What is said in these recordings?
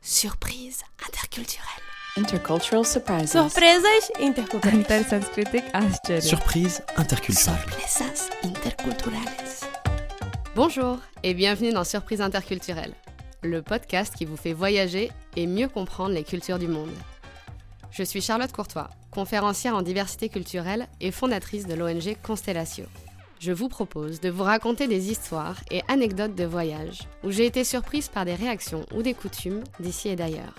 Surprise interculturelle. Intercultural surprises. Surpresas interculturais. Intersanskritic Ascharya. Surprise interculturelle. Sorpresas interculturales. Bonjour et bienvenue dans Surprise interculturelle, le podcast qui vous fait voyager et mieux comprendre les cultures du monde. Je suis Charlotte Courtois, conférencière en diversité culturelle et fondatrice de l'ONG Constellatio. Je vous propose de vous raconter des histoires et anecdotes de voyage où j'ai été surprise par des réactions ou des coutumes d'ici et d'ailleurs.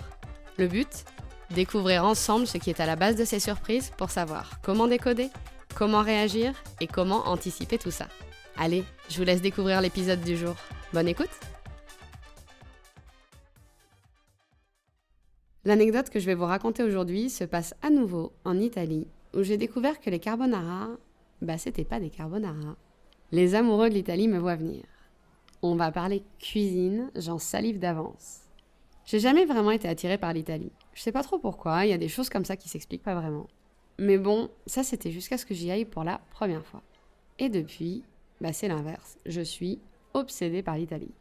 Le but ? Découvrir ensemble ce qui est à la base de ces surprises pour savoir comment décoder, comment réagir et comment anticiper tout ça. Allez, je vous laisse découvrir l'épisode du jour. Bonne écoute! L'anecdote que je vais vous raconter aujourd'hui se passe à nouveau en Italie, où j'ai découvert que les carbonara, c'était pas des carbonara. Les amoureux de l'Italie me voient venir. On va parler cuisine, j'en salive d'avance. J'ai jamais vraiment été attirée par l'Italie. Je sais pas trop pourquoi, il y a des choses comme ça qui s'expliquent pas vraiment. Mais bon, ça c'était jusqu'à ce que j'y aille pour la première fois. Et depuis, c'est l'inverse. Je suis obsédée par l'Italie.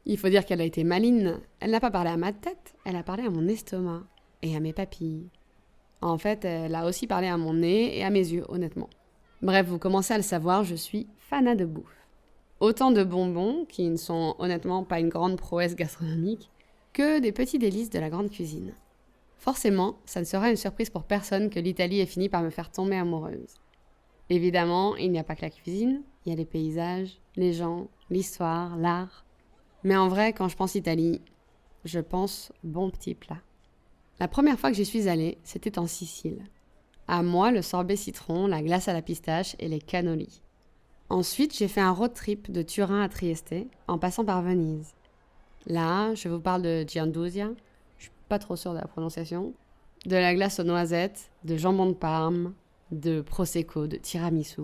Il faut dire qu'elle a été maligne. Elle n'a pas parlé à ma tête, elle a parlé à mon estomac et à mes papilles. En fait, elle a aussi parlé à mon nez et à mes yeux, honnêtement. Bref, vous commencez à le savoir, je suis fanat de bouffe. Autant de bonbons, qui ne sont honnêtement pas une grande prouesse gastronomique, que des petits délices de la grande cuisine. Forcément, ça ne sera une surprise pour personne que l'Italie ait fini par me faire tomber amoureuse. Évidemment, il n'y a pas que la cuisine, il y a les paysages, les gens, l'histoire, l'art. Mais en vrai, quand je pense Italie, je pense bon petit plat. La première fois que j'y suis allée, c'était en Sicile. À moi, le sorbet citron, la glace à la pistache et les cannolis. Ensuite, j'ai fait un road trip de Turin à Trieste, en passant par Venise. Là, je vous parle de gianduja, je suis pas trop sûre de la prononciation, de la glace aux noisettes, de jambon de Parme, de prosecco, de tiramisu.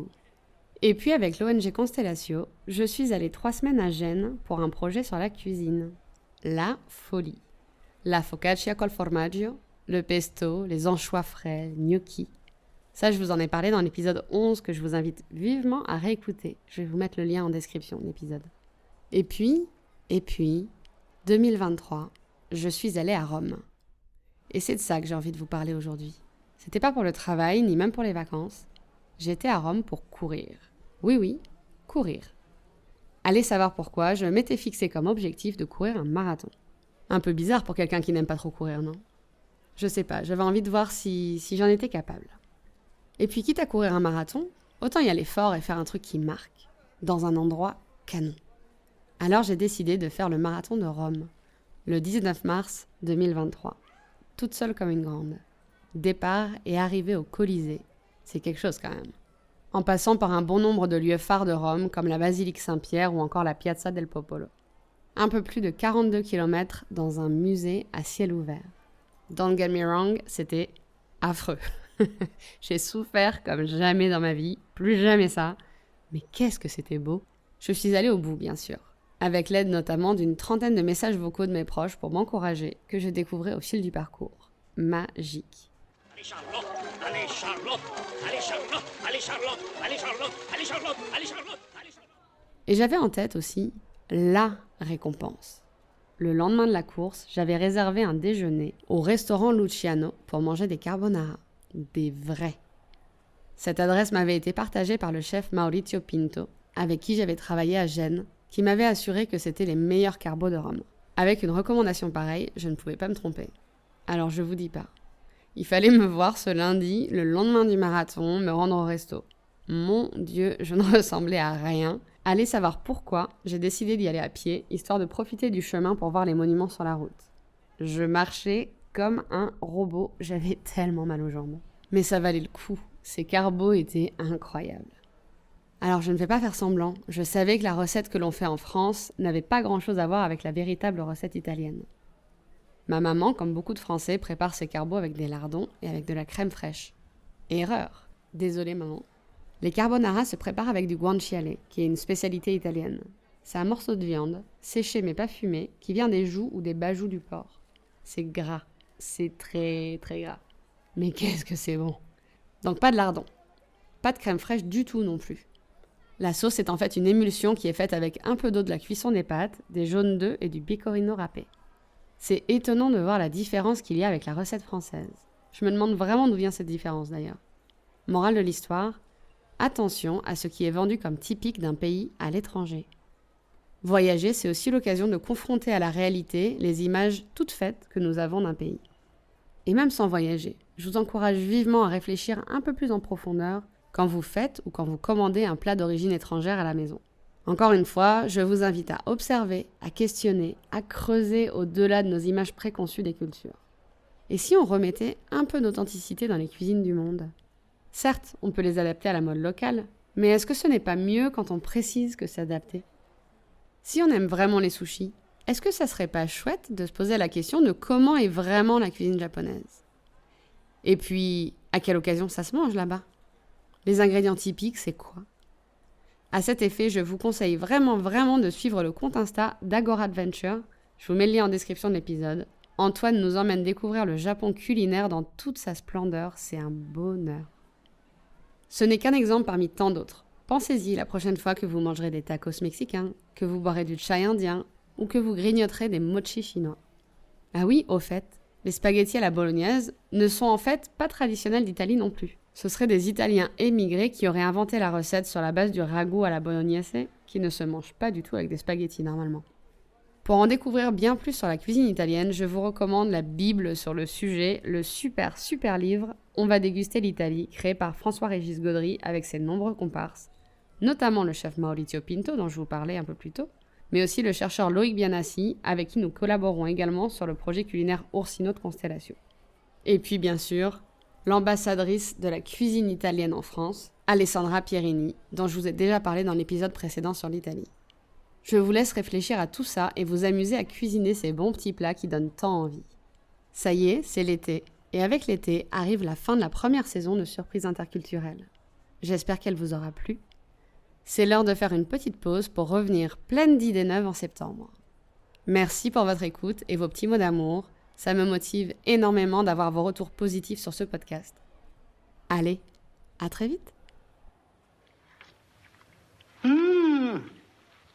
Et puis avec l'ONG Constellatio, je suis allée 3 semaines à Gênes pour un projet sur la cuisine. La folie. La focaccia col formaggio, le pesto, les anchois frais, les gnocchi. Ça, je vous en ai parlé dans l'épisode 11 que je vous invite vivement à réécouter. Je vais vous mettre le lien en description de l'épisode. Et puis, 2023, je suis allée à Rome. Et c'est de ça que j'ai envie de vous parler aujourd'hui. C'était pas pour le travail, ni même pour les vacances. J'étais à Rome pour courir. Oui, courir. Allez savoir pourquoi, je m'étais fixé comme objectif de courir un marathon. Un peu bizarre pour quelqu'un qui n'aime pas trop courir, non ? Je sais pas, j'avais envie de voir si j'en étais capable. Et puis quitte à courir un marathon, autant y aller fort et faire un truc qui marque, dans un endroit canon. Alors j'ai décidé de faire le marathon de Rome, le 19 mars 2023, toute seule comme une grande. Départ et arrivée au Colisée, c'est quelque chose quand même. En passant par un bon nombre de lieux phares de Rome, comme la basilique Saint-Pierre ou encore la Piazza del Popolo. Un peu plus de 42 km dans un musée à ciel ouvert. Don't get me wrong, c'était affreux. J'ai souffert comme jamais dans ma vie, plus jamais ça. Mais qu'est-ce que c'était beau. Je suis allée au bout, bien sûr, avec l'aide notamment d'une 30aine de messages vocaux de mes proches pour m'encourager, que je découvrais au fil du parcours. Magique. Allez Charlotte, allez Charlotte, allez Charlotte, allez Charlotte, allez Charlotte, allez Charlotte, allez Charlotte, allez Charlotte. Et j'avais en tête aussi la récompense. Le lendemain de la course, j'avais réservé un déjeuner au restaurant Luciano pour manger des carbonara. Des vrais. Cette adresse m'avait été partagée par le chef Maurizio Pinto, avec qui j'avais travaillé à Gênes, qui m'avait assuré que c'était les meilleurs carbos de Rome. Avec une recommandation pareille, je ne pouvais pas me tromper. Alors je vous dis pas. Il fallait me voir ce lundi, le lendemain du marathon, me rendre au resto. Mon Dieu, je ne ressemblais à rien. Allez savoir pourquoi, j'ai décidé d'y aller à pied, histoire de profiter du chemin pour voir les monuments sur la route. Je marchais comme un robot, j'avais tellement mal aux jambes. Mais ça valait le coup, ces carbos étaient incroyables. Alors je ne vais pas faire semblant, je savais que la recette que l'on fait en France n'avait pas grand-chose à voir avec la véritable recette italienne. Ma maman, comme beaucoup de Français, prépare ses carbos avec des lardons et avec de la crème fraîche. Erreur. Désolée maman. Les carbonara se préparent avec du guanciale, qui est une spécialité italienne. C'est un morceau de viande, séché mais pas fumé, qui vient des joues ou des bajoux du porc. C'est gras. C'est très très gras. Mais qu'est-ce que c'est bon. Donc pas de lardons. Pas de crème fraîche du tout non plus. La sauce est en fait une émulsion qui est faite avec un peu d'eau de la cuisson des pâtes, des jaunes d'œufs et du pecorino râpé. C'est étonnant de voir la différence qu'il y a avec la recette française. Je me demande vraiment d'où vient cette différence d'ailleurs. Morale de l'histoire, attention à ce qui est vendu comme typique d'un pays à l'étranger. Voyager, c'est aussi l'occasion de confronter à la réalité les images toutes faites que nous avons d'un pays. Et même sans voyager, je vous encourage vivement à réfléchir un peu plus en profondeur quand vous faites ou quand vous commandez un plat d'origine étrangère à la maison. Encore une fois, je vous invite à observer, à questionner, à creuser au-delà de nos images préconçues des cultures. Et si on remettait un peu d'authenticité dans les cuisines du monde ? Certes, on peut les adapter à la mode locale, mais est-ce que ce n'est pas mieux quand on précise que c'est adapté ? Si on aime vraiment les sushis, est-ce que ça serait pas chouette de se poser la question de comment est vraiment la cuisine japonaise ? Et puis, à quelle occasion ça se mange là-bas ? Les ingrédients typiques, c'est quoi ? À cet effet, je vous conseille vraiment de suivre le compte Insta d'Agora Adventure. Je vous mets le lien en description de l'épisode. Antoine nous emmène découvrir le Japon culinaire dans toute sa splendeur. C'est un bonheur. Ce n'est qu'un exemple parmi tant d'autres. Pensez-y la prochaine fois que vous mangerez des tacos mexicains, que vous boirez du chai indien ou que vous grignoterez des mochis chinois. Ah oui, au fait, les spaghettis à la bolognaise ne sont en fait pas traditionnels d'Italie non plus. Ce seraient des Italiens émigrés qui auraient inventé la recette sur la base du ragoût à la bolognaise qui ne se mange pas du tout avec des spaghettis normalement. Pour en découvrir bien plus sur la cuisine italienne, je vous recommande la Bible sur le sujet, le super livre « On va déguster l'Italie » créé par François-Régis Gaudry avec ses nombreux comparses, notamment le chef Maurizio Pinto dont je vous parlais un peu plus tôt, mais aussi le chercheur Loïc Bianassi avec qui nous collaborons également sur le projet culinaire Orsino de Constellation. Et puis bien sûr, l'ambassadrice de la cuisine italienne en France, Alessandra Pierini, dont je vous ai déjà parlé dans l'épisode précédent sur l'Italie. Je vous laisse réfléchir à tout ça et vous amuser à cuisiner ces bons petits plats qui donnent tant envie. Ça y est, c'est l'été, et avec l'été arrive la fin de la première saison de Surprises interculturelles. J'espère qu'elle vous aura plu. C'est l'heure de faire une petite pause pour revenir pleine d'idées neuves en septembre. Merci pour votre écoute et vos petits mots d'amour. Ça me motive énormément d'avoir vos retours positifs sur ce podcast. Allez, à très vite.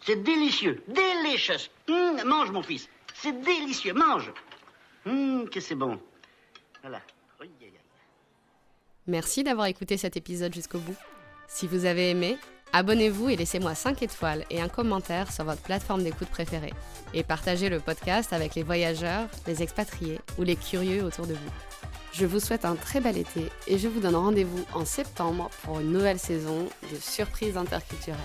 C'est délicieux, delicious. Mange mon fils, c'est délicieux, mange. Que c'est bon. Voilà. Merci d'avoir écouté cet épisode jusqu'au bout. Si vous avez aimé, abonnez-vous et laissez-moi 5 étoiles et un commentaire sur votre plateforme d'écoute préférée. Et partagez le podcast avec les voyageurs, les expatriés ou les curieux autour de vous. Je vous souhaite un très bel été et je vous donne rendez-vous en septembre pour une nouvelle saison de Surprises interculturelles.